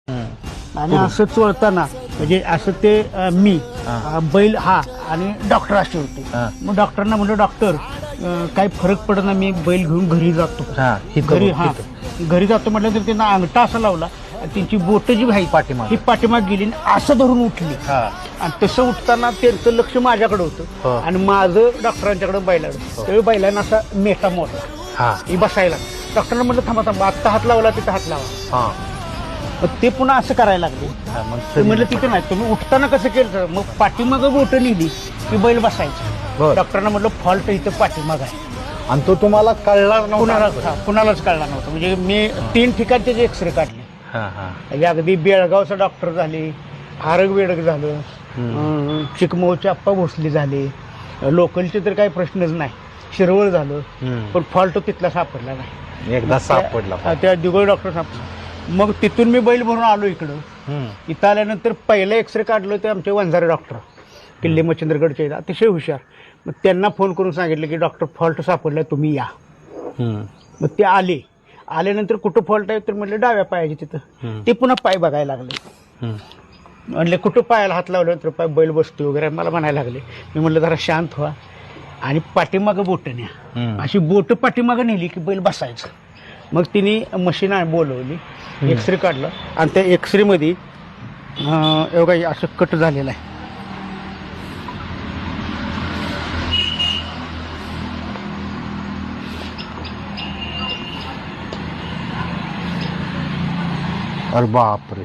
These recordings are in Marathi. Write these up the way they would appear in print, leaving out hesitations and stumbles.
आणि असं चोळताना म्हणजे असं ते मी बैल हा आणि डॉक्टर असे होते. मग डॉक्टरांना म्हणलं डॉक्टर काही फरक पडत ना, मी एक बैल घेऊन घरी जातो. घरी जातो म्हटलं तर त्यांना अंगठा असा लावला, त्यांची बोट जी आहे ही पाठीमाग गेली असं धरून उठली. आणि तसं उठताना त्यांचं लक्ष माझ्याकडे होतं आणि माझं डॉक्टरांच्याकडे बैलाकडे. त्यावेळी बैलांना असा मेटा मोडला ही बसायला. डॉक्टरांना म्हटलं थांबा थांबा, आत्ता हात लावला तिथं हात लावा. मग ते पुन्हा असं करायला लागले. म्हटलं तिथं नाही, तुम्ही उठताना कसं केलं. मग पाठीमागं बोट निघली की बैल बसायचं. डॉक्टरांना म्हटलं फॉल्ट इथं पाठीमाग आहे. आणि तो तुम्हाला कळला नव्हता? कुणालाच कळला नव्हता. म्हणजे मी 3 ठिकाणचे जे एक्सरे काढले. म्हणजे अगदी बेळगावचं डॉक्टर झाले, आरग वेडग झालं, चिकमोहचे आप्पा भोसले झाले, लोकलचे तर काही प्रश्नच नाही, शिरवळ झालं. पण फॉल्ट तिथला सापडला नाही. एकदा सापडला त्या दिगोळ डॉक्टर सापडला. मग तिथून मी बैल भरून आलो इकडं. इथं आल्यानंतर पहिलं एक्सरे काढलं ते आमचे वंजारे डॉक्टर किल्ले मच्छिंद्रगडचे, अतिशय हुशार. मग त्यांना फोन करून सांगितलं की डॉक्टर फॉल्ट सापडला, तुम्ही या. मग ते आल्यानंतर कुठं फॉल्ट आहे तर म्हटलं डाव्या पायाचे तिथं. ते पुन्हा पाय बघायला लागले. म्हणले कुठं पायाला हात लावल्यानंतर पाय बैल बसतो वगैरे मला म्हणायला लागले. मी म्हटलं जरा शांत व्हा आणि पाठीमागं बोटं न्या. अशी बोटं पाठीमागं नेली की बैल बसायचं. मग तिने मशीन बोलवली, एक्सरे काढला आणि त्या एक्सरेमध्ये एवढा असं कट झालेला आहे. अरे बापरे,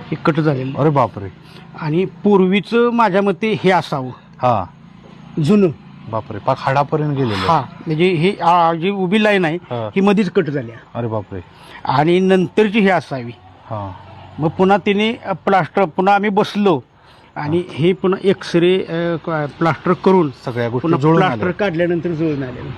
हे कट झालेलं. अरे बापरे. आणि पूर्वीचं माझ्या मते हे असावं जुनं. बापरे, पाक हाडापर्यंत गेलेलं. म्हणजे ही जी उभी लाईन आहे ही मध्येच कट झाली. अरे बापरे. आणि नंतरची ही असावी. मग पुन्हा तिने प्लास्टर, पुन्हा आम्ही बसलो आणि हे पुन्हा एक्सरे प्लास्टर करून सगळ्या गोष्टी प्लास्टर काढल्यानंतर जुळून आलेलं.